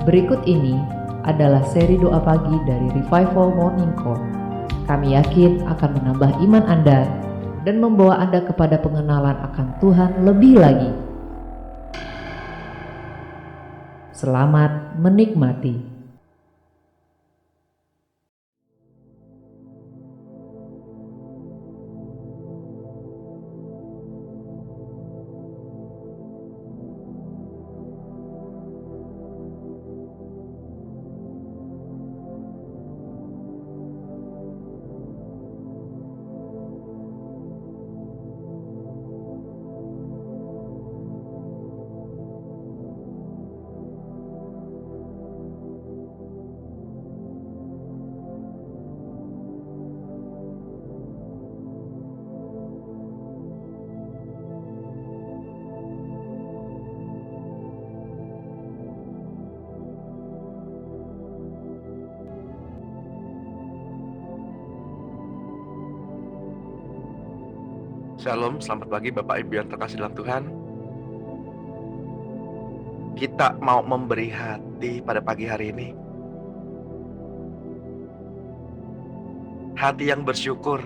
Berikut ini adalah seri doa pagi dari Revival Morning Call. Kami yakin akan menambah iman Anda dan membawa Anda kepada pengenalan akan Tuhan lebih lagi. Selamat menikmati. Shalom, selamat pagi Bapak Ibu yang terkasih dalam Tuhan. Kita mau memberi hati pada pagi hari ini. Hati yang bersyukur.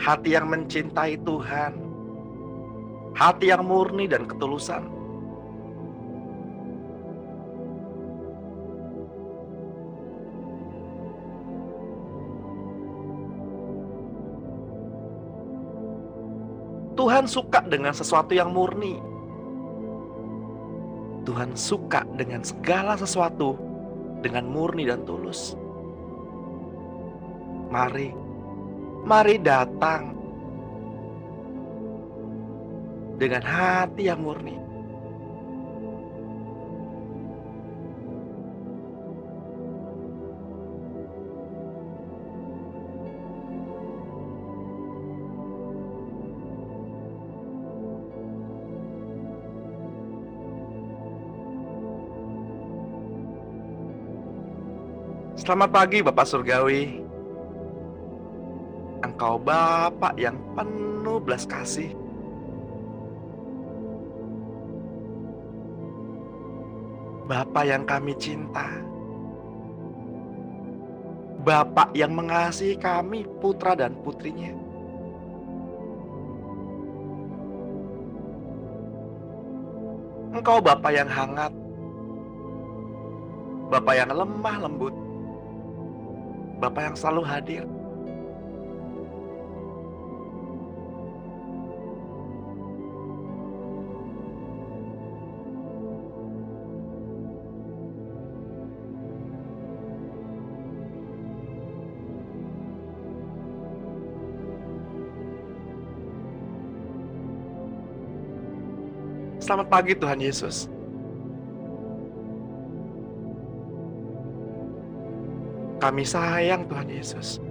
Hati yang mencintai Tuhan. Hati yang murni dan ketulusan. Tuhan suka dengan sesuatu yang murni. Tuhan suka dengan segala sesuatu dengan murni dan tulus. Mari datang dengan hati yang murni. Selamat pagi Bapak Surgawi. Engkau Bapak yang penuh belas kasih. Bapa yang kami cinta. Bapa yang mengasihi kami, putra dan putrinya. Engkau Bapa yang hangat. Bapa yang lemah lembut. Bapa yang selalu hadir. Selamat pagi Tuhan Yesus. Kami sayang Tuhan Yesus.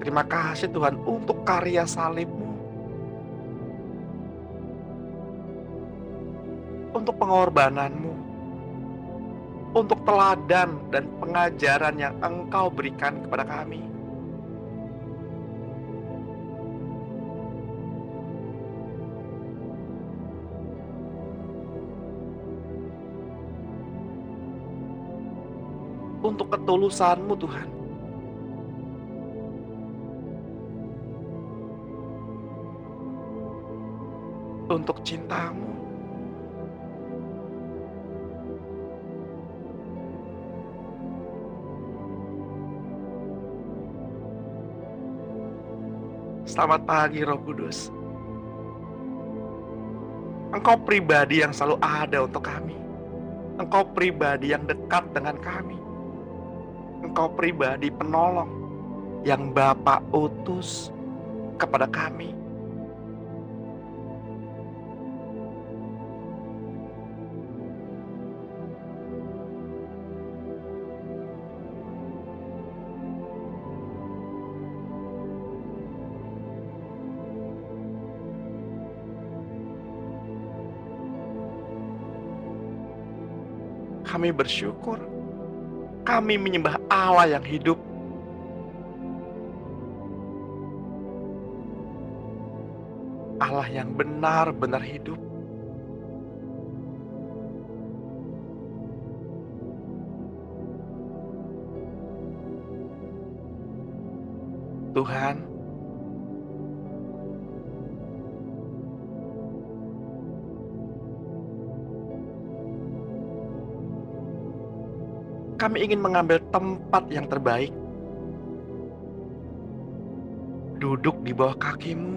Terima kasih Tuhan untuk karya salib-Mu. Untuk pengorbanan-Mu. Untuk teladan dan pengajaran yang Engkau berikan kepada kami. Untuk ketulusan-Mu Tuhan. Untuk cinta-Mu. Selamat pagi Roh Kudus. Engkau pribadi yang selalu ada untuk kami. Engkau pribadi yang dekat dengan kami. Engkau pribadi penolong yang Bapa utus kepada kami. Kami bersyukur. Kami menyembah Allah yang hidup. Allah yang benar-benar hidup. Tuhan, kami ingin mengambil tempat yang terbaik, duduk di bawah kaki-Mu.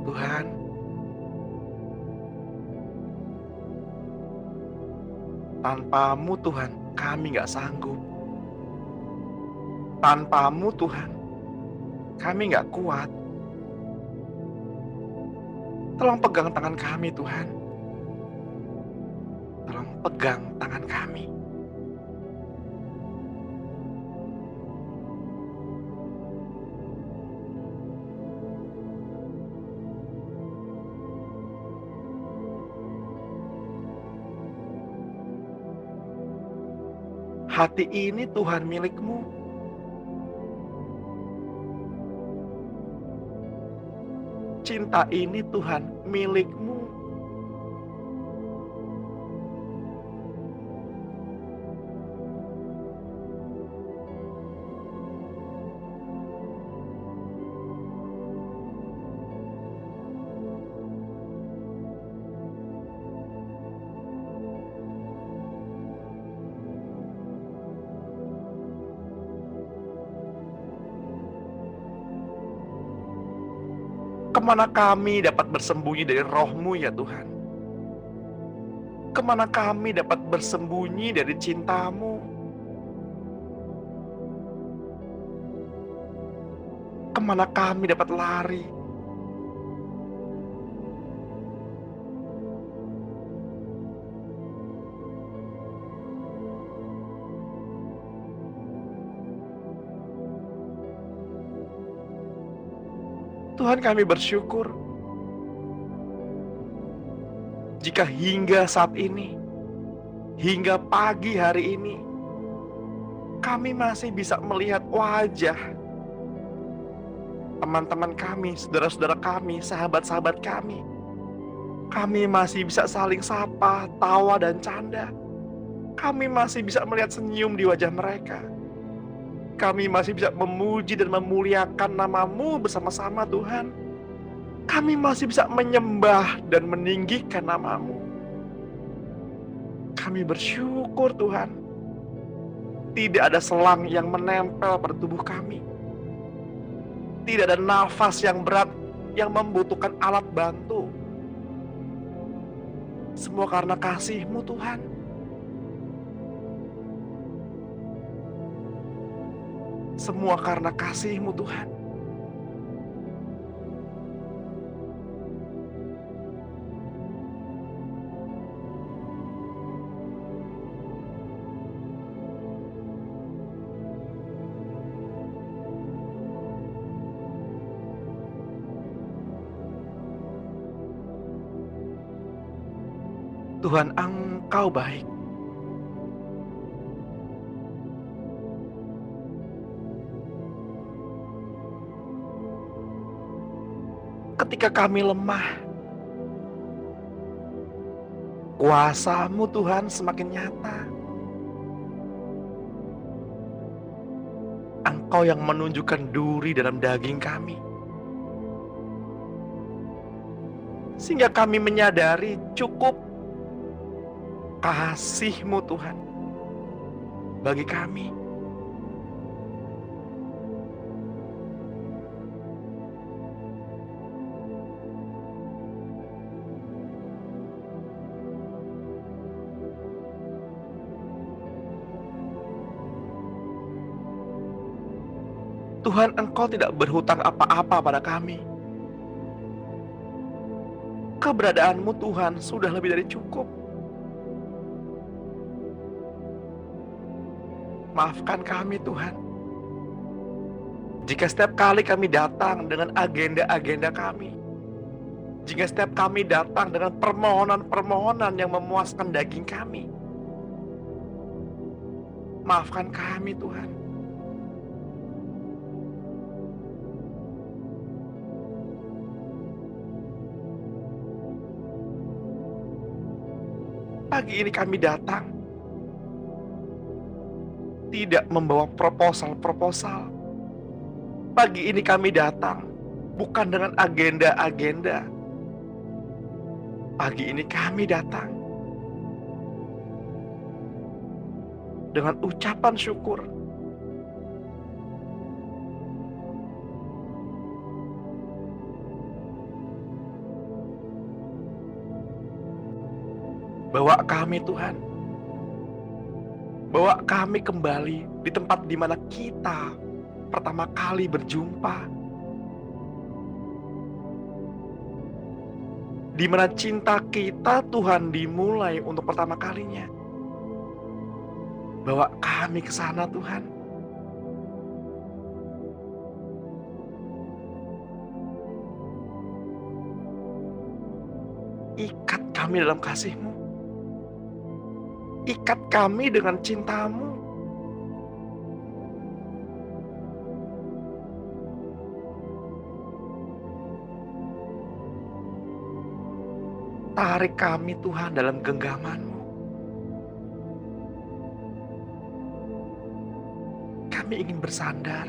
Tuhan, tanpa-Mu Tuhan, kami gak sanggup. Tanpa-Mu Tuhan, kami gak kuat. Tolong pegang tangan kami Tuhan. Tolong pegang tangan kami. Hati ini Tuhan milik-Mu. Cinta ini Tuhan milik-Mu. Kemana kami dapat bersembunyi dari Roh-Mu ya Tuhan? Kemana kami dapat bersembunyi dari cinta-Mu? Kemana kami dapat lari? Tuhan, kami bersyukur jika hingga saat ini, hingga pagi hari ini, kami masih bisa melihat wajah teman-teman kami, saudara-saudara kami, sahabat-sahabat kami. Kami masih bisa saling sapa, tawa dan canda. Kami masih bisa melihat senyum di wajah mereka. Kami masih bisa memuji dan memuliakan nama-Mu bersama-sama Tuhan. Kami masih bisa menyembah dan meninggikan nama-Mu. Kami bersyukur Tuhan. Tidak ada selang yang menempel pada tubuh kami. Tidak ada nafas yang berat yang membutuhkan alat bantu. Semua karena kasih-Mu Tuhan. Semua karena kasih-Mu Tuhan. Tuhan, Engkau baik. Ketika kami lemah, kuasa-Mu Tuhan semakin nyata. Engkau yang menunjukkan duri dalam daging kami, sehingga kami menyadari cukup kasih-Mu Tuhan bagi kami. Tuhan, Engkau tidak berhutang apa-apa pada kami. Keberadaan-Mu Tuhan sudah lebih dari cukup. Maafkan kami Tuhan, jika setiap kali kami datang dengan agenda-agenda kami, Jika setiap kami datang dengan permohonan-permohonan yang memuaskan daging kami, maafkan kami Tuhan. Pagi ini kami datang tidak membawa proposal-proposal. Pagi ini kami datang bukan dengan agenda-agenda. Pagi ini kami datang dengan ucapan syukur. Bawa kami Tuhan. Bawa kami kembali di tempat di mana kita pertama kali berjumpa. Di mana cinta kita Tuhan dimulai untuk pertama kalinya. Bawa kami ke sana Tuhan. Ikat kami dalam kasih-Mu. Ikat kami dengan cinta-Mu. Tarik kami Tuhan dalam genggaman-Mu. Kami ingin bersandar.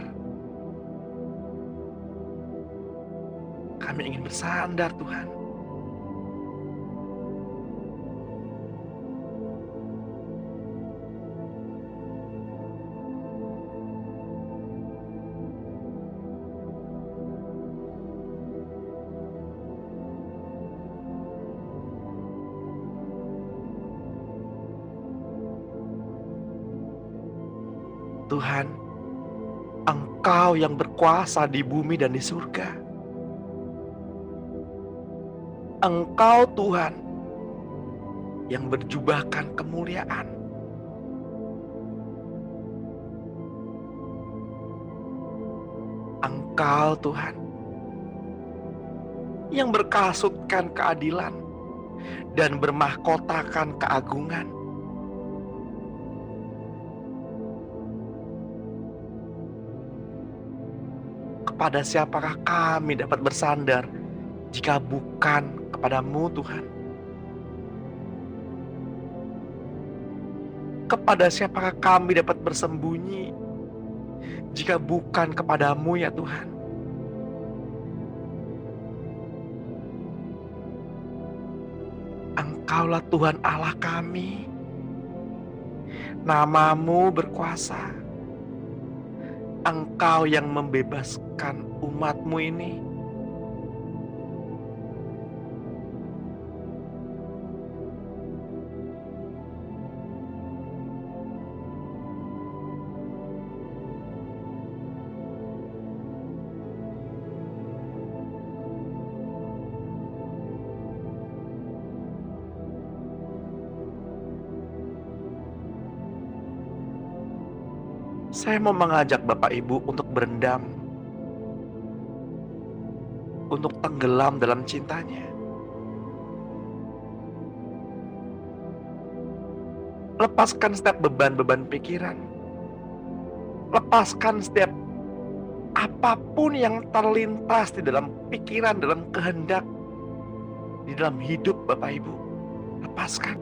Kami ingin bersandar Tuhan. Tuhan, Engkau yang berkuasa di bumi dan di surga. Engkau Tuhan yang berjubahkan kemuliaan. Engkau Tuhan yang berkasutkan keadilan dan bermahkotakan keagungan. Kepada siapakah kami dapat bersandar jika bukan kepada-Mu Tuhan? Kepada siapakah kami dapat bersembunyi jika bukan kepada-Mu ya Tuhan? Engkaulah Tuhan Allah kami. Nama-Mu berkuasa. Engkau yang membebaskan umat-Mu ini. Saya mau mengajak Bapak Ibu untuk berendam, untuk tenggelam dalam cintanya. Lepaskan setiap beban-beban pikiran. Lepaskan setiap apapun yang terlintas di dalam pikiran, dalam kehendak, di dalam hidup Bapak Ibu. Lepaskan.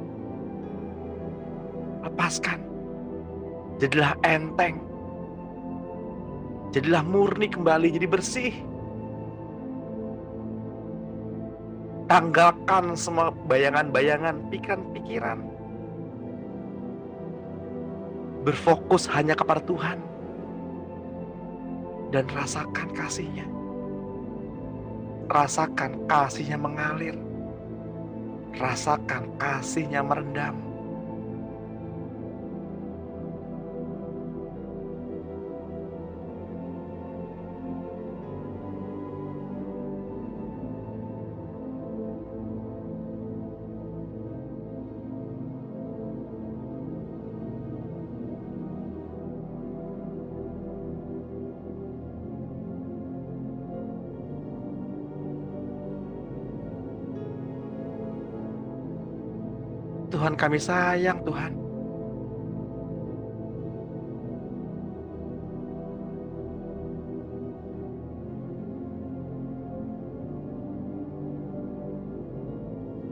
Lepaskan. Jadilah enteng. Jadilah murni kembali, jadi bersih. Tanggalkan semua bayangan-bayangan, pikiran-pikiran. Berfokus hanya kepada Tuhan. Dan rasakan kasih-Nya. Rasakan kasih-Nya mengalir. Rasakan kasih-Nya merendam. Tuhan kami sayang Tuhan.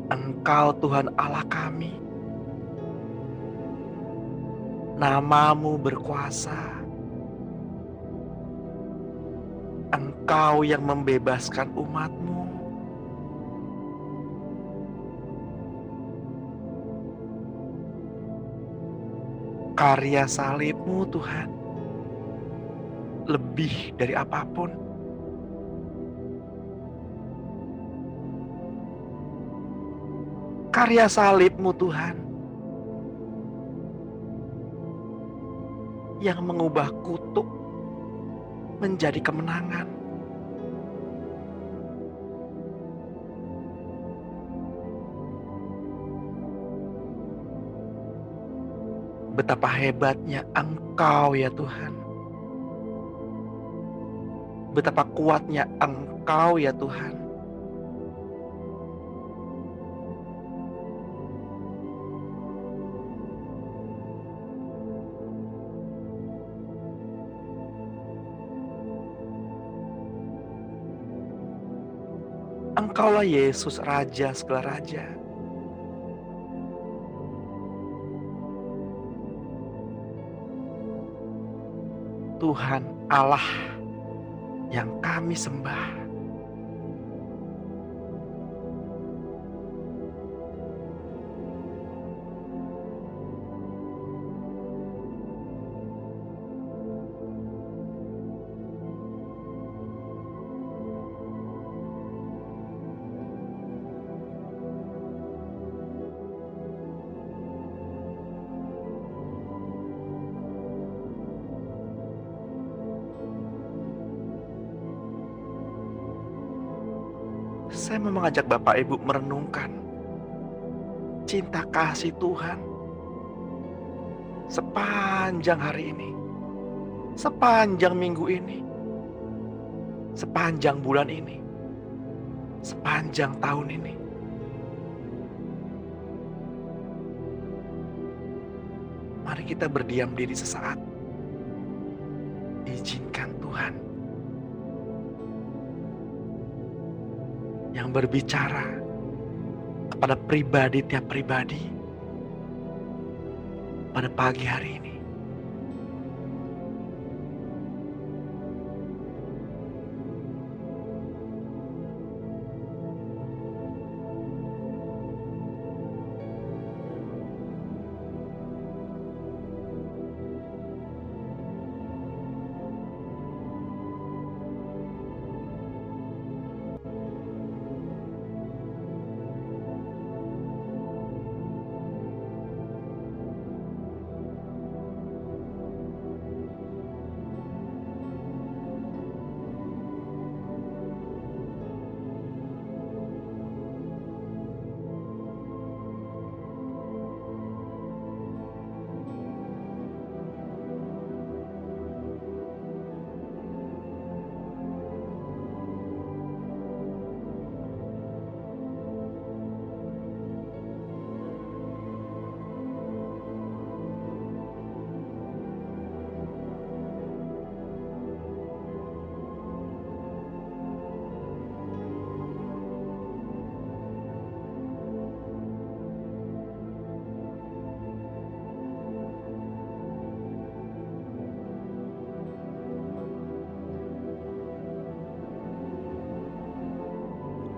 Engkau Tuhan Allah kami. Nama-Mu berkuasa. Engkau yang membebaskan umat-Mu. Karya salib-Mu Tuhan, lebih dari apapun. Karya salib-Mu Tuhan, yang mengubah kutuk menjadi kemenangan. Betapa hebatnya Engkau ya Tuhan. Betapa kuatnya Engkau ya Tuhan. Engkaulah Yesus, Raja segala raja. Tuhan Allah yang kami sembah. Saya mau mengajak Bapak Ibu merenungkan cinta kasih Tuhan sepanjang hari ini, sepanjang minggu ini, sepanjang bulan ini, sepanjang tahun ini. Mari kita berdiam diri sesaat. Izinkan Tuhan yang berbicara kepada pribadi tiap pribadi pada pagi hari ini.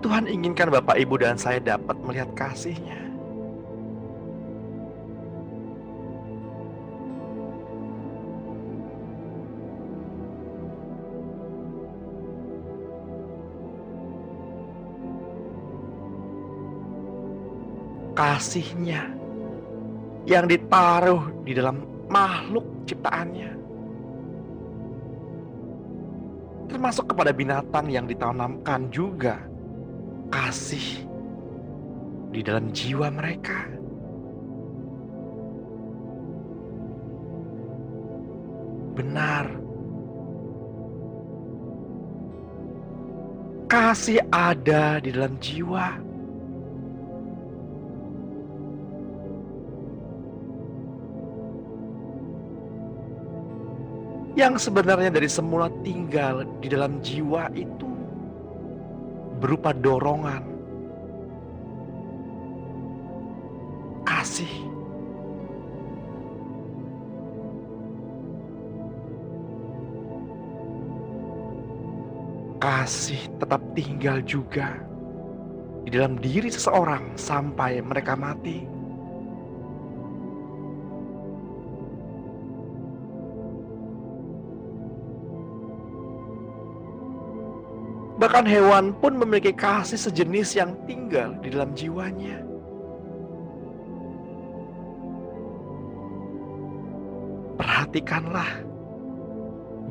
Tuhan inginkan Bapak, Ibu, dan saya dapat melihat kasih-Nya. Kasih-Nya yang ditaruh di dalam makhluk ciptaannya. Termasuk kepada binatang yang ditanamkan juga kasih di dalam jiwa mereka. Benar, kasih ada di dalam jiwa. yang sebenarnya dari semula tinggal di dalam jiwa itu berupa dorongan, kasih, kasih tetap tinggal juga di dalam diri seseorang sampai mereka mati. Bahkan hewan pun memiliki kasih sejenis yang tinggal di dalam jiwanya. Perhatikanlah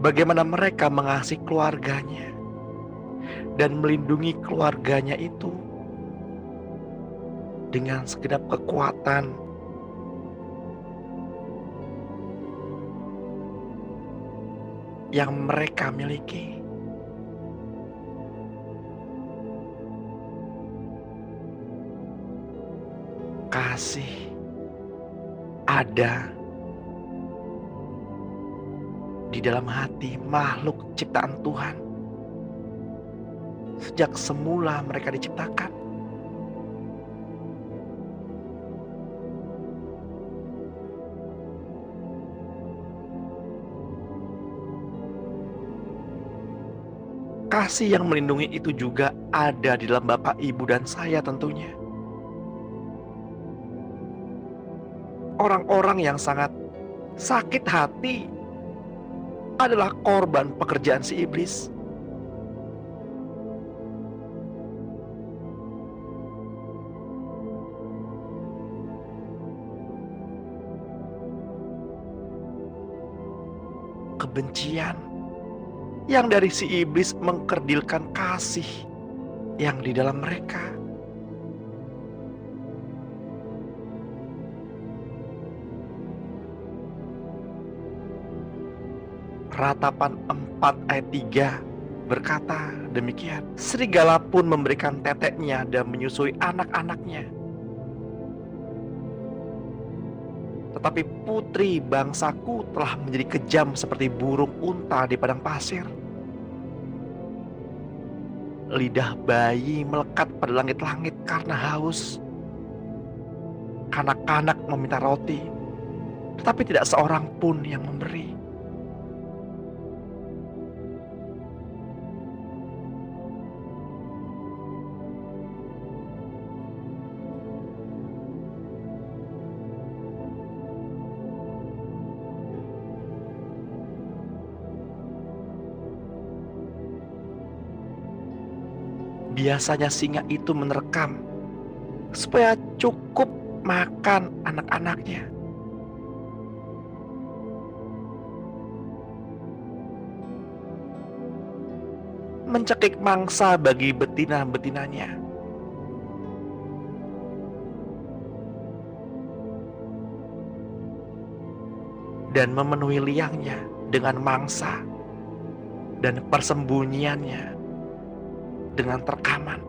bagaimana mereka mengasihi keluarganya dan melindungi keluarganya itu dengan segenap kekuatan yang mereka miliki. Kasih ada di dalam hati makhluk ciptaan Tuhan sejak semula mereka diciptakan. Kasih yang melindungi itu juga ada di dalam Bapak, Ibu, dan saya tentunya. Orang-orang yang sangat sakit hati adalah korban pekerjaan si iblis. Kebencian yang dari si iblis mengkerdilkan kasih yang di dalam mereka. Ratapan 4 ayat 3 berkata demikian. Serigala pun memberikan teteknya dan menyusui anak-anaknya. Tetapi putri bangsaku telah menjadi kejam seperti burung unta di padang pasir. Lidah bayi melekat pada langit-langit karena haus. Kanak-kanak meminta roti, tetapi tidak seorang pun yang memberi. Biasanya singa itu menerkam supaya cukup makan anak-anaknya. Mencekik mangsa bagi betina-betinanya. Dan memenuhi liangnya dengan mangsa dan persembunyiannya dengan terkaman.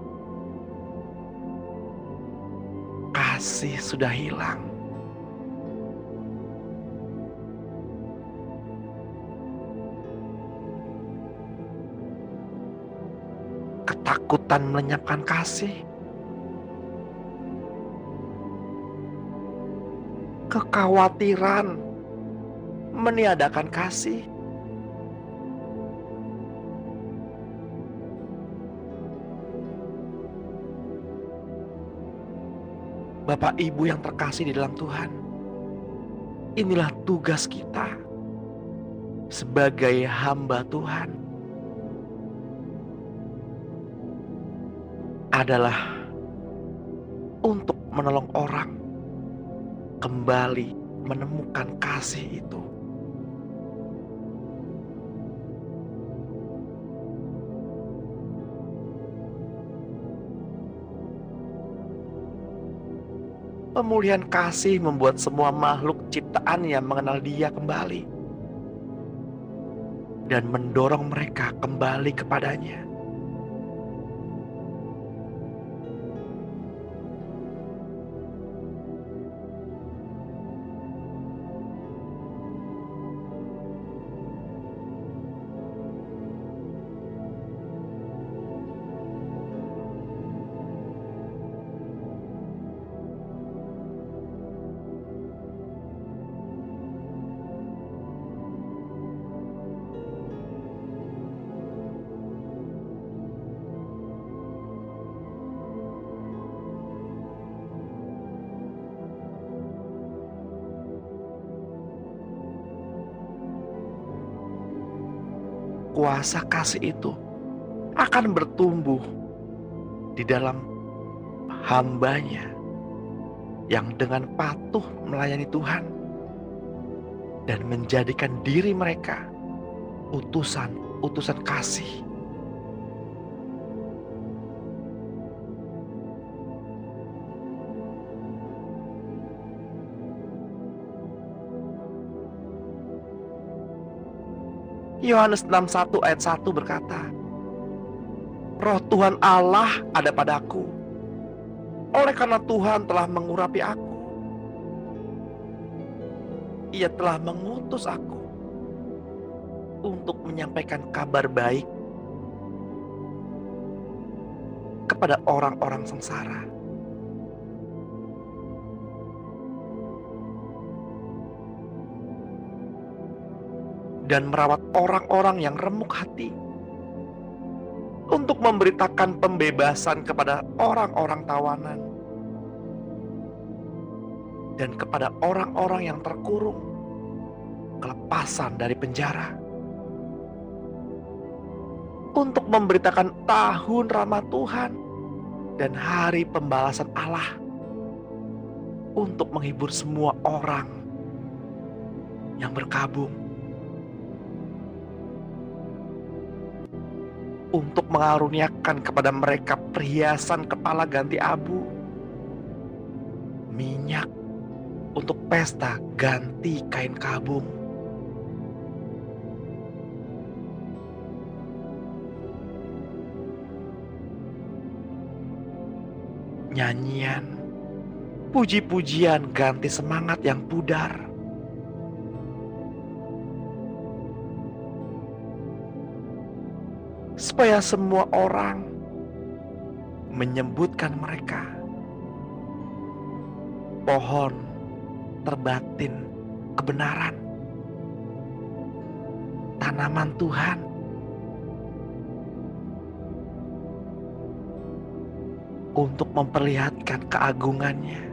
Kasih sudah hilang. Ketakutan melenyapkan kasih. Kekhawatiran meniadakan kasih. Bapak Ibu yang terkasih di dalam Tuhan, inilah tugas kita sebagai hamba Tuhan, adalah untuk menolong orang kembali menemukan kasih itu. Pemulihan kasih membuat semua makhluk ciptaan yang mengenal Dia kembali dan mendorong mereka kembali kepadanya. kuasa kasih itu akan bertumbuh di dalam hambanya yang dengan patuh melayani Tuhan dan menjadikan diri mereka utusan kasih. Yohanes 6:1 ayat 1 berkata, Roh Tuhan Allah ada padaku, oleh karena Tuhan telah mengurapi aku. Ia telah mengutus aku untuk menyampaikan kabar baik kepada orang-orang sengsara. Dan merawat orang-orang yang remuk hati, untuk memberitakan pembebasan kepada orang-orang tawanan dan kepada orang-orang yang terkurung kelepasan dari penjara, untuk memberitakan tahun rahmat Tuhan dan hari pembalasan Allah, untuk menghibur semua orang yang berkabung, untuk mengaruniakan kepada mereka perhiasan kepala ganti abu, minyak untuk pesta ganti kain kabung, nyanyian, puji-pujian ganti semangat yang pudar, supaya semua orang menyebutkan mereka pohon terbatin kebenaran, tanaman Tuhan, untuk memperlihatkan keagungannya.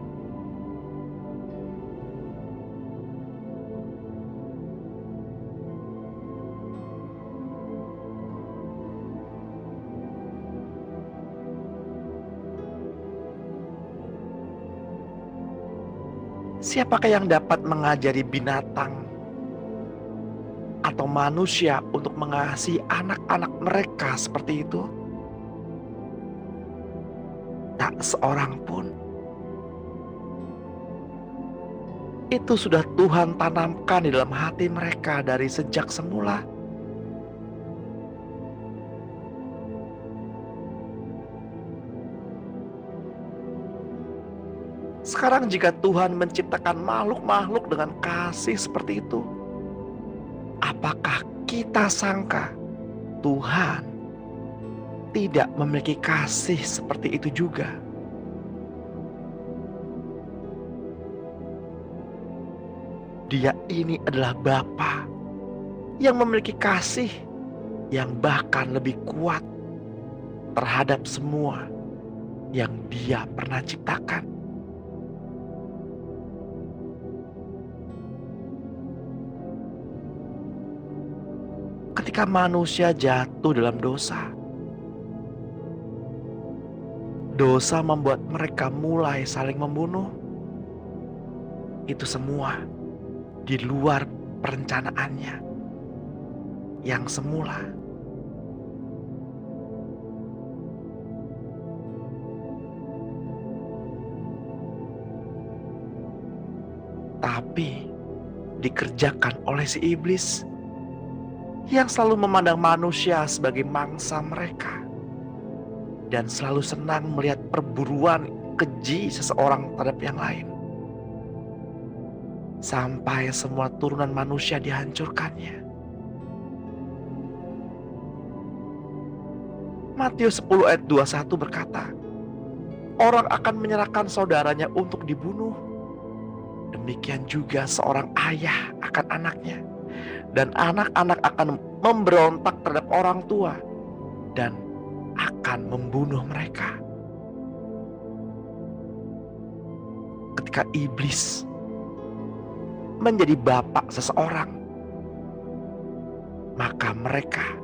Siapakah yang dapat mengajari binatang atau manusia untuk mengasihi anak-anak mereka seperti itu? Tak seorang pun. Itu sudah Tuhan tanamkan di dalam hati mereka dari sejak semula. Sekarang jika Tuhan menciptakan makhluk-makhluk dengan kasih seperti itu, apakah kita sangka Tuhan tidak memiliki kasih seperti itu juga? Dia ini adalah Bapa yang memiliki kasih yang bahkan lebih kuat terhadap semua yang Dia pernah ciptakan. Ketika manusia jatuh dalam dosa, dosa membuat mereka mulai saling membunuh. Itu semua di luar perencanaannya yang semula. Tapi dikerjakan oleh si iblis yang selalu memandang manusia sebagai mangsa mereka dan selalu senang melihat perburuan keji seseorang terhadap yang lain, sampai semua turunan manusia dihancurkannya. Matius 10 ayat 21 berkata, orang akan menyerahkan saudaranya untuk dibunuh. Demikian juga seorang ayah akan anaknya, dan anak-anak akan memberontak terhadap orang tua dan akan membunuh mereka. Ketika iblis menjadi bapak seseorang, maka mereka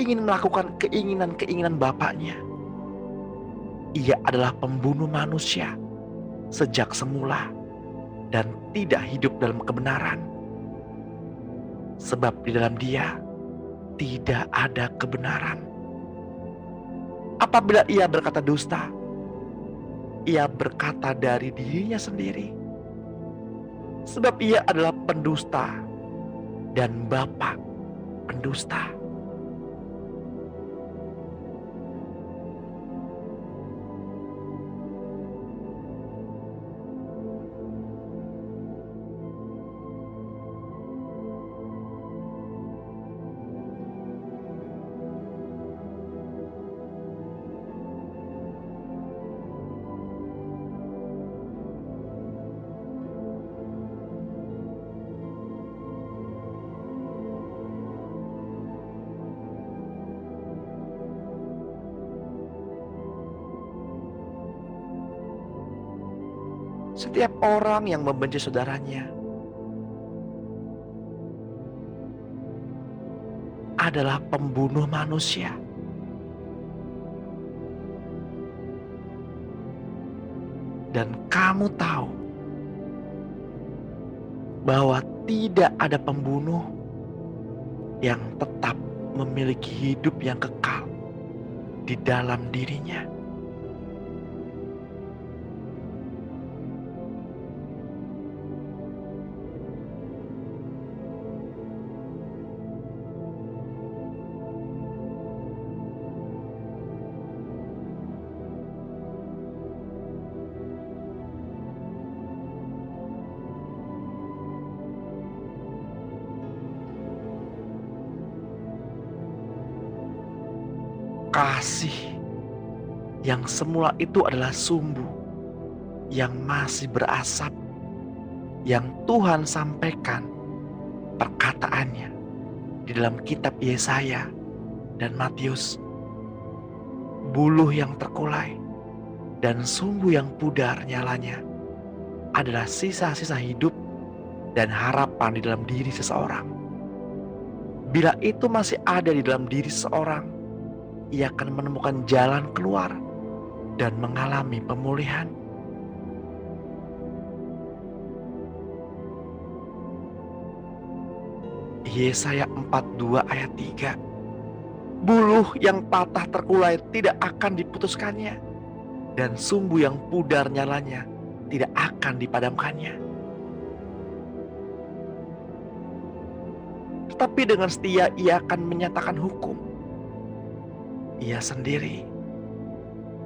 ingin melakukan keinginan-keinginan bapaknya. Ia adalah pembunuh manusia sejak semula dan tidak hidup dalam kebenaran. Sebab di dalam dia tidak ada kebenaran. Apabila ia berkata dusta, ia berkata dari dirinya sendiri. Sebab ia adalah pendusta dan bapa pendusta. Setiap orang yang membenci saudaranya adalah pembunuh manusia. Dan kamu tahu bahwa tidak ada pembunuh yang tetap memiliki hidup yang kekal di dalam dirinya. Kasih yang semula itu adalah sumbu yang masih berasap, yang Tuhan sampaikan perkataannya di dalam kitab Yesaya dan Matius. Buluh yang terkulai dan sumbu yang pudar nyalanya adalah sisa-sisa hidup dan harapan di dalam diri seseorang. Bila itu masih ada di dalam diri seseorang, ia akan menemukan jalan keluar dan mengalami pemulihan. Yesaya 42 ayat 3. Buluh yang patah terkulai tidak akan diputuskannya, dan sumbu yang pudar nyalanya tidak akan dipadamkannya. Tetapi dengan setia ia akan menyatakan hukum. Ia sendiri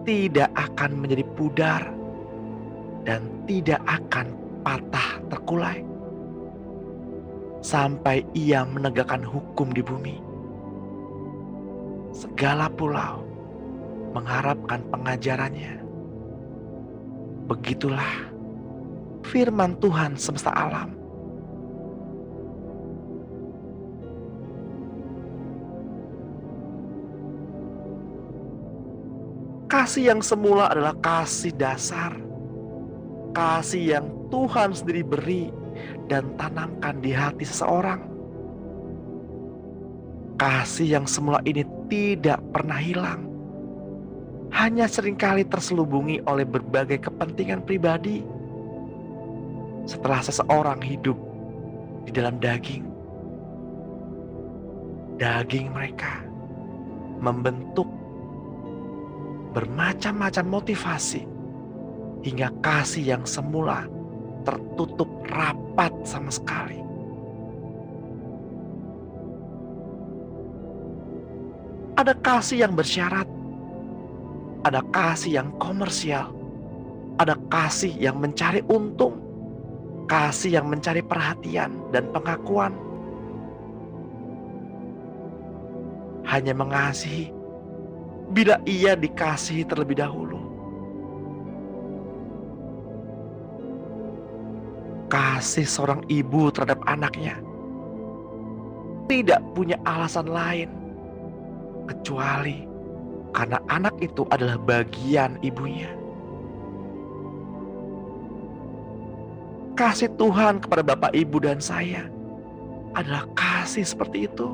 tidak akan menjadi pudar dan tidak akan patah terkulai sampai ia menegakkan hukum di bumi. Segala pulau mengharapkan pengajarannya. Begitulah firman Tuhan semesta alam. Kasih yang semula adalah kasih dasar, kasih yang Tuhan sendiri beri dan tanamkan di hati seseorang. Kasih yang semula ini tidak pernah hilang, hanya seringkali terselubungi oleh berbagai kepentingan pribadi. Setelah seseorang hidup di dalam daging mereka membentuk bermacam-macam motivasi hingga kasih yang semula tertutup rapat sama sekali. Ada kasih yang bersyarat, ada kasih yang komersial, ada kasih yang mencari untung, kasih yang mencari perhatian dan pengakuan. Hanya mengasihi bila ia dikasihi terlebih dahulu. Kasih seorang ibu terhadap anaknya tidak punya alasan lain kecuali karena anak itu adalah bagian ibunya. Kasih Tuhan kepada Bapak, Ibu, dan saya adalah kasih seperti itu.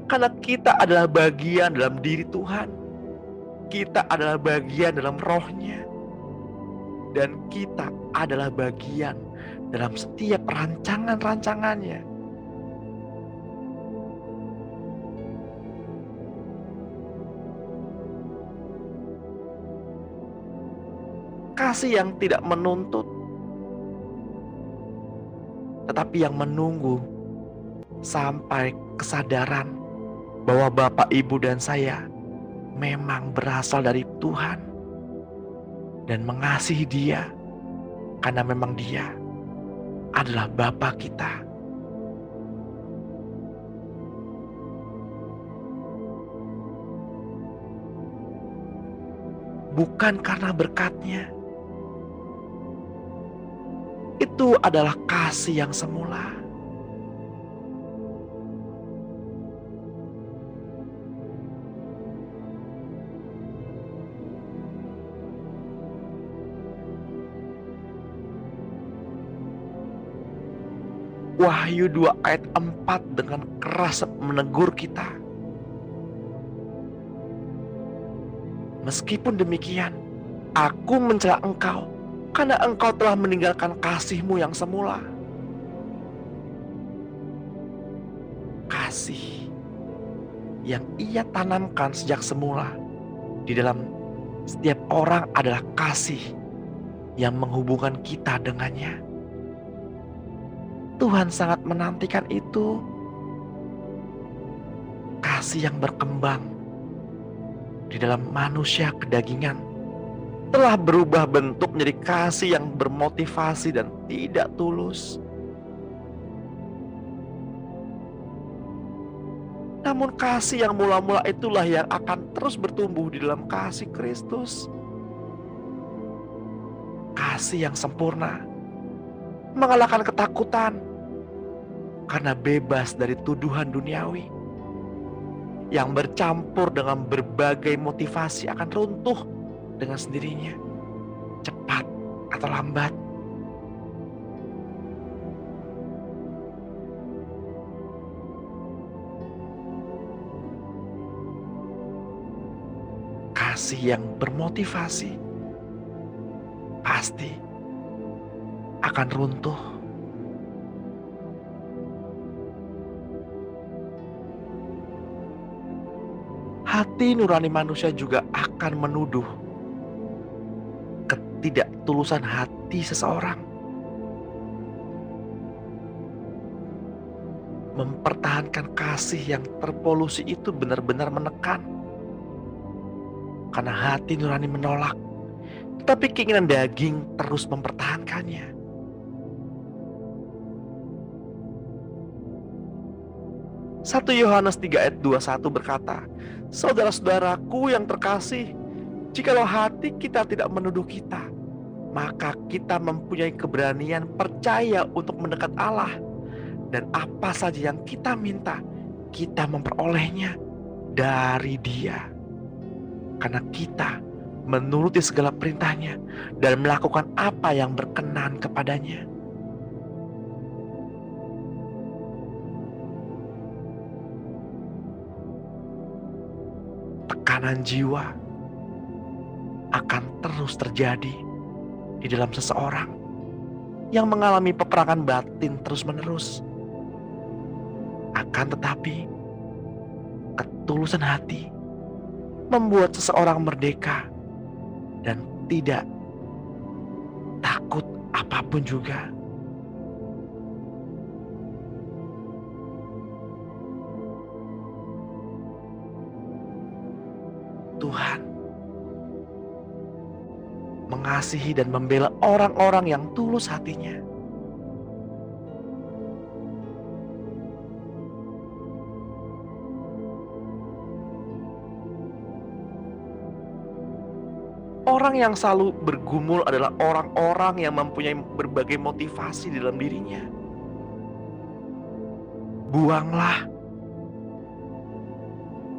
Karena kita adalah bagian dalam diri Tuhan. Kita adalah bagian dalam roh-Nya. Dan kita adalah bagian dalam setiap rancangan-rancangannya. Kasih yang tidak menuntut, tetapi yang menunggu sampai kesadaran bahwa Bapak, Ibu, dan saya memang berasal dari Tuhan dan mengasihi Dia karena memang Dia adalah Bapa kita. Bukan karena berkat-Nya. Itu adalah kasih yang semula. Wahyu 2 ayat 4 dengan keras menegur kita. Meskipun demikian, aku mencela engkau karena engkau telah meninggalkan kasih-Mu yang semula. Kasih yang Ia tanamkan sejak semula di dalam setiap orang adalah kasih yang menghubungkan kita dengannya. Tuhan sangat menantikan itu. Kasih yang berkembang di dalam manusia kedagingan telah berubah bentuk menjadi kasih yang bermotivasi dan tidak tulus. Namun kasih yang mula-mula itulah yang akan terus bertumbuh di dalam kasih Kristus. Kasih yang sempurna, mengalahkan ketakutan, karena bebas dari tuduhan duniawi. Yang bercampur dengan berbagai motivasi akan runtuh dengan sendirinya, cepat atau lambat. Kasih yang bermotivasi pasti akan runtuh. Hati nurani manusia juga akan menuduh ketidaktulusan hati seseorang. Mempertahankan kasih yang terpolusi itu benar-benar menekan. Karena hati nurani menolak, tetapi keinginan daging terus mempertahankannya. 1 Yohanes 3 ayat 21 berkata, "Saudara-saudaraku yang terkasih, jikalau hati kita tidak menuduh kita, maka kita mempunyai keberanian percaya untuk mendekat Allah. Dan apa saja yang kita minta, kita memperolehnya dari Dia. Karena kita menuruti segala perintahnya dan melakukan apa yang berkenan kepadanya." Tekanan jiwa akan terus terjadi di dalam seseorang yang mengalami peperangan batin terus-menerus. Akan tetapi, ketulusan hati membuat seseorang merdeka dan tidak takut apapun juga. Tuhan mengasihi dan membela orang-orang yang tulus hatinya. Orang yang selalu bergumul adalah orang-orang yang mempunyai berbagai motivasi di dalam dirinya.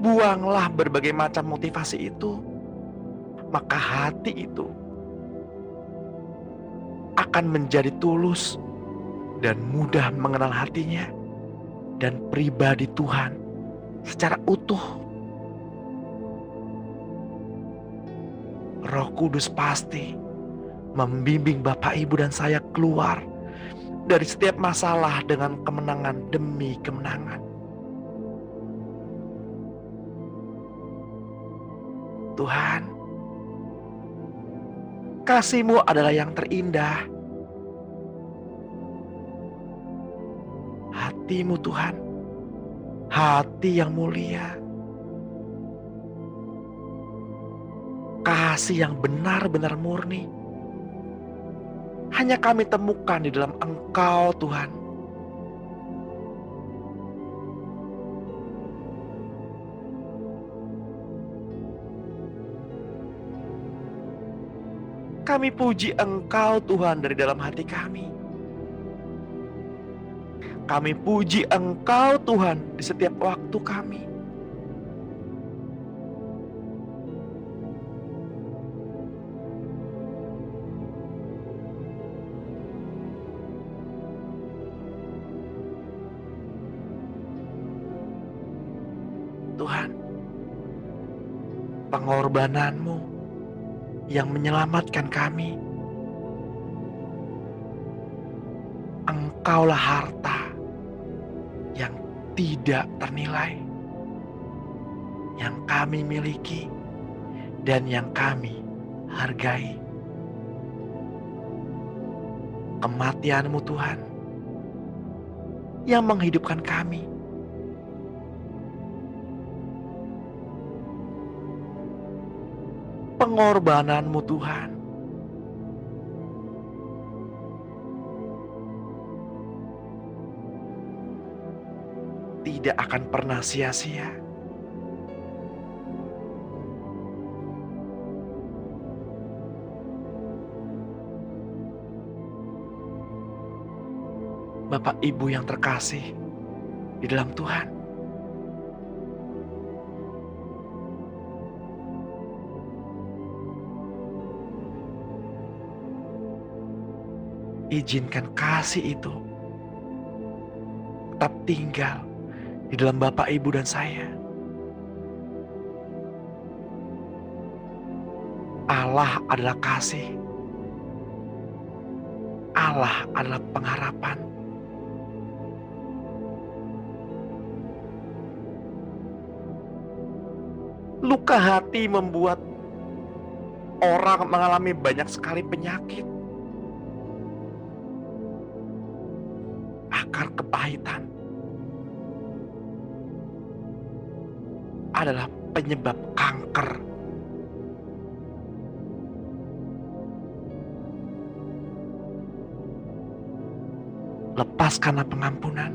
Buanglah berbagai macam motivasi itu, maka hati itu akan menjadi tulus dan mudah mengenal hatinya dan pribadi Tuhan secara utuh. Roh Kudus pasti membimbing Bapak Ibu dan saya keluar dari setiap masalah dengan kemenangan demi kemenangan. Tuhan, kasih-Mu adalah yang terindah. Hati-Mu Tuhan, hati yang mulia. Kasih yang benar-benar murni hanya kami temukan di dalam Engkau Tuhan. Kami puji Engkau Tuhan dari dalam hati kami. Kami puji Engkau Tuhan di setiap waktu kami. Tuhan, pengorbanan-Mu yang menyelamatkan kami. Engkaulah harta yang tidak ternilai, yang kami miliki dan yang kami hargai. Kematian-Mu Tuhan yang menghidupkan kami. Pengorbanan-Mu Tuhan tidak akan pernah sia-sia. Bapak Ibu yang terkasih di dalam Tuhan, izinkan kasih itu tetap tinggal di dalam Bapak, Ibu, dan saya. Allah adalah kasih. Allah adalah pengharapan. Luka hati membuat orang mengalami banyak sekali penyakit. Akar kepahitan adalah penyebab kanker. Lepaskanlah pengampunan.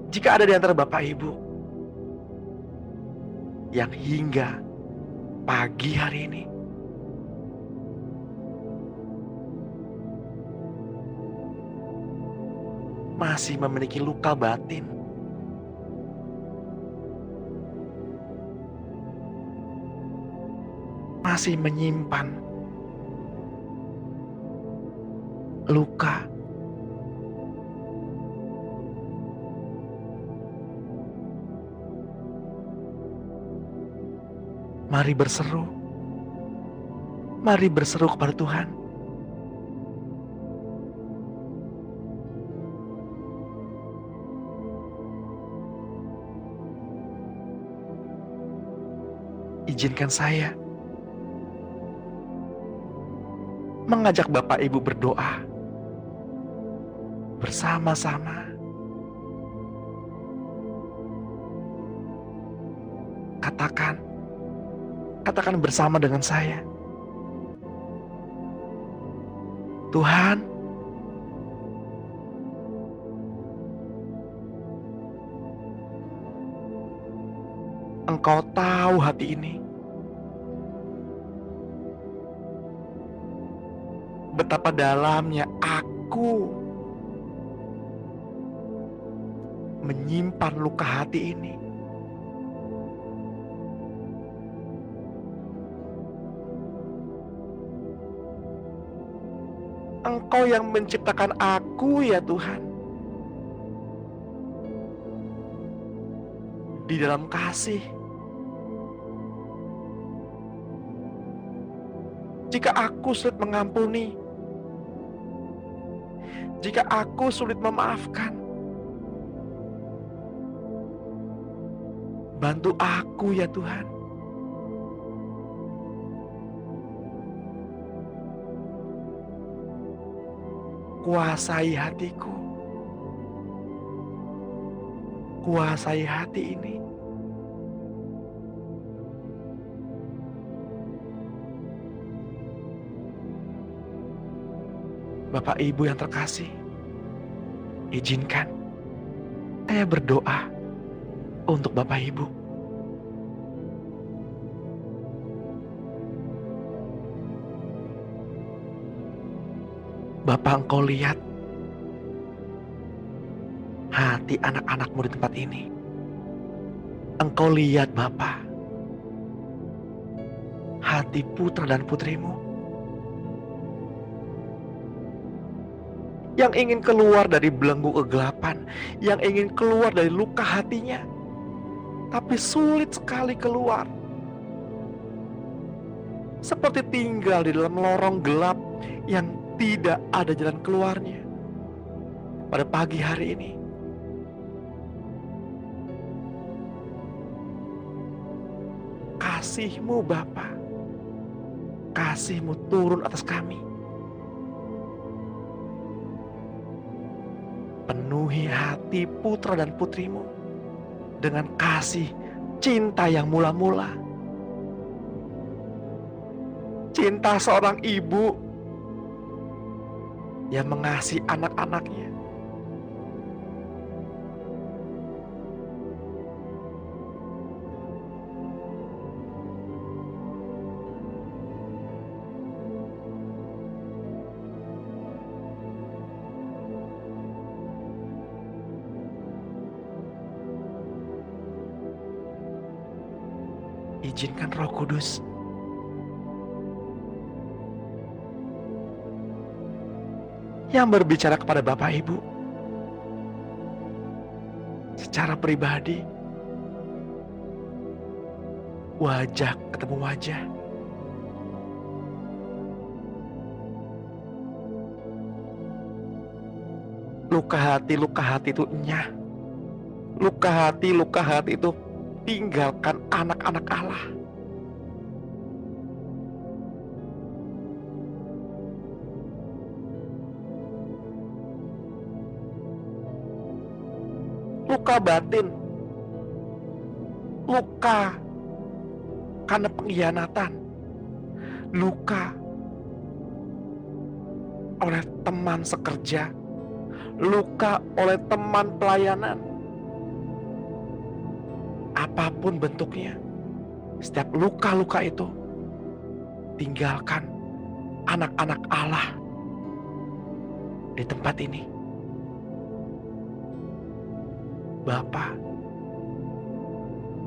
Jika ada di antara Bapak Ibu yang hingga pagi hari ini masih memiliki luka batin, masih menyimpan luka, mari berseru kepada Tuhan. Izinkan saya mengajak Bapak Ibu berdoa bersama-sama. Katakan bersama dengan saya. Tuhan, Engkau tahu hati ini. Betapa dalamnya aku menyimpan luka hati ini. Engkau yang menciptakan aku ya Tuhan. Di dalam kasih. Jika aku sulit mengampuni, jika aku sulit memaafkan, bantu aku ya Tuhan. Kuasai hatiku, kuasai hati ini. Bapak Ibu yang terkasih, izinkan saya berdoa untuk Bapak Ibu. Bapak, Engkau lihat hati anak-anakmu di tempat ini. Engkau lihat Bapak, hati putra dan putrimu yang ingin keluar dari belenggu kegelapan, yang ingin keluar dari luka hatinya, tapi sulit sekali keluar. Seperti tinggal di dalam lorong gelap yang tidak ada jalan keluarnya. Pada pagi hari ini, kasih-Mu Bapa, kasih-Mu turun atas kami. Penuhi hati putra dan putrimu dengan kasih cinta yang mula-mula. Cinta seorang ibu yang mengasihi anak-anaknya. Izinkan Roh Kudus yang berbicara kepada Bapak Ibu secara pribadi, wajah ketemu wajah. Luka hati itu enyah. Luka hati itu tinggalkan anak-anak Allah. Luka batin, luka karena pengkhianatan, luka oleh teman sekerja, luka oleh teman pelayanan. Apapun bentuknya, setiap luka-luka itu tinggalkan anak-anak Allah di tempat ini. Bapa,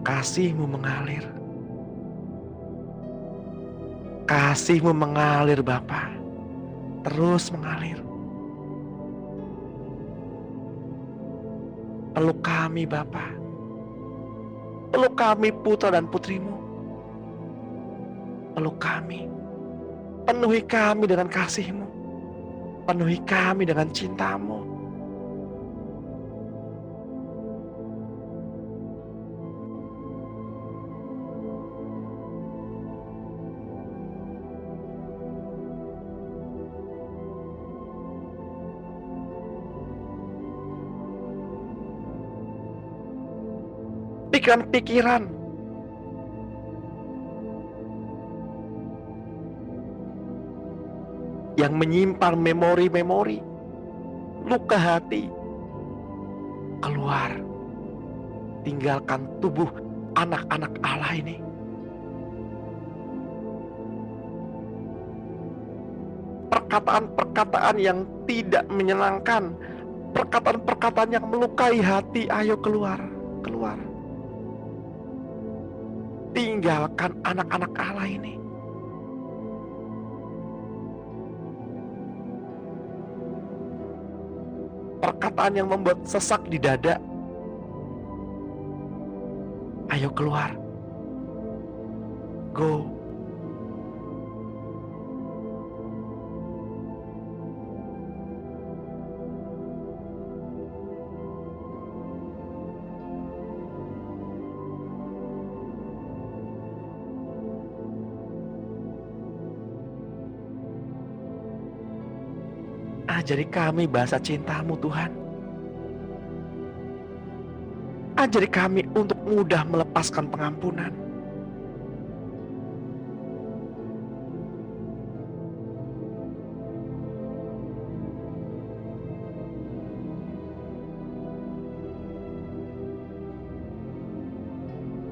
kasih-Mu mengalir. Kasih-Mu mengalir Bapa, terus mengalir. Peluk kami Bapa, peluk kami putra dan putrimu. Peluk kami, penuhi kami dengan kasih-Mu, penuhi kami dengan cinta-Mu. Pikiran-pikiran yang menyimpan memori-memori luka hati keluar, tinggalkan tubuh anak-anak Allah ini. Perkataan-perkataan yang tidak menyenangkan, perkataan-perkataan yang melukai hati, ayo keluar, keluar. Tinggalkan anak-anak Allah ini. perkataan yang membuat sesak di dada. Ayo keluar. Go. Ajari kami bahasa cinta-Mu, Tuhan. Ajari kami untuk mudah melepaskan pengampunan.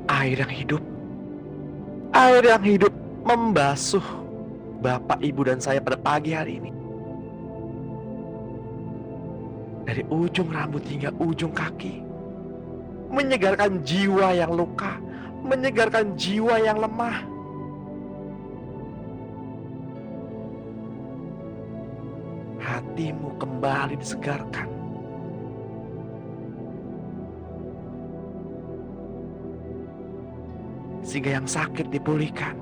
Air yang hidup. Air yang hidup membasuh Bapak, Ibu, dan saya pada pagi hari ini. Dari ujung rambut hingga ujung kaki. Menyegarkan jiwa yang luka. Menyegarkan jiwa yang lemah. Hatimu kembali disegarkan. Sehingga yang sakit dipulihkan.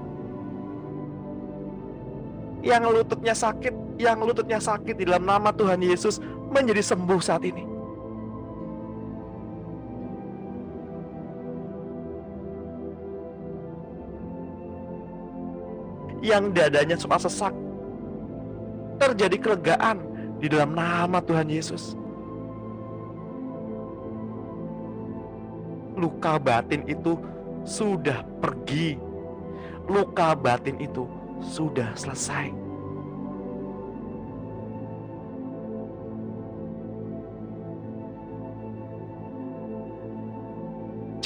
Yang lututnya sakit di dalam nama Tuhan Yesus menjadi sembuh saat ini. Yang dadanya suka sesak, terjadi kelegaan di dalam nama Tuhan Yesus. Luka batin itu sudah pergi. Luka batin itu sudah selesai.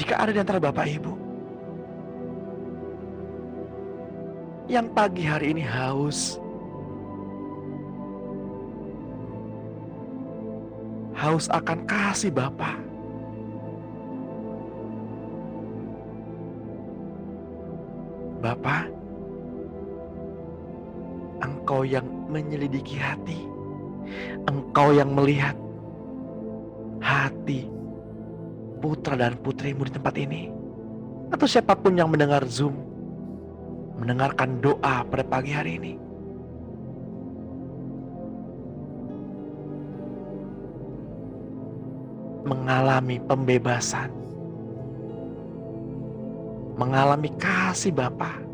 Jika ada di antara Bapak Ibu yang pagi hari ini haus akan kasih Bapa, Bapa, Engkau yang menyelidiki hati, Engkau yang melihat hati putra dan putrimu di tempat ini, atau siapapun yang mendengar Zoom, mendengarkan doa pada pagi hari ini. Mengalami pembebasan, mengalami kasih Bapa.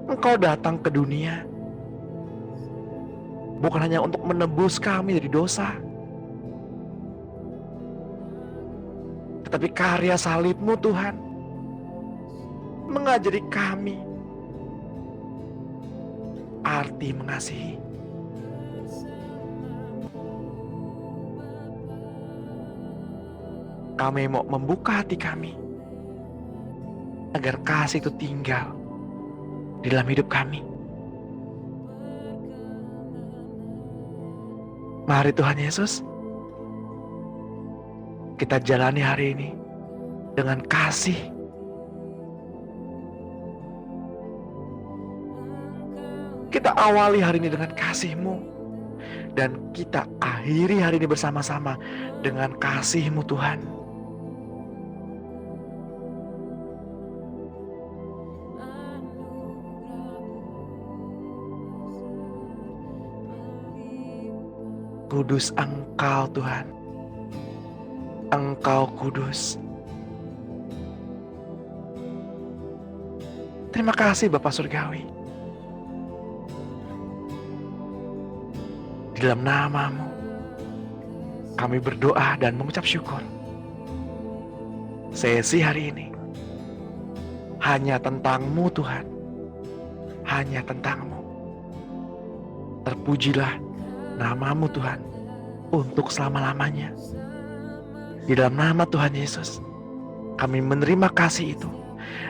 Engkau datang ke dunia bukan hanya untuk menebus kami dari dosa, tetapi karya salib-Mu, Tuhan, mengajari kami arti mengasihi. Kami mau membuka hati kami agar kasih itu tinggal di dalam hidup kami. Mari Tuhan Yesus, kita jalani hari ini dengan kasih. Kita awali hari ini dengan kasih-Mu, dan kita akhiri hari ini bersama-sama dengan kasih-Mu, Tuhan. Kudus Engkau, Tuhan. Engkau kudus. Terima kasih Bapa Surgawi. Di dalam nama-Mu kami berdoa dan mengucap syukur. Sesi hari ini hanya tentang-Mu, Tuhan. Hanya tentang-Mu. Terpujilah nama-Mu, Tuhan, untuk selama-lamanya. Di dalam nama Tuhan Yesus, kami menerima kasih itu.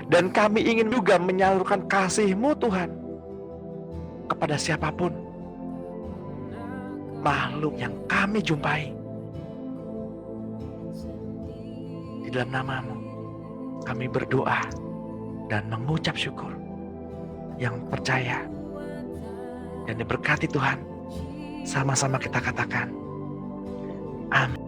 Dan kami ingin juga menyalurkan kasih-Mu, Tuhan, kepada siapapun makhluk yang kami jumpai. Di dalam nama-Mu kami berdoa dan mengucap syukur, yang percaya dan diberkati Tuhan. Sama-sama kita katakan, amin.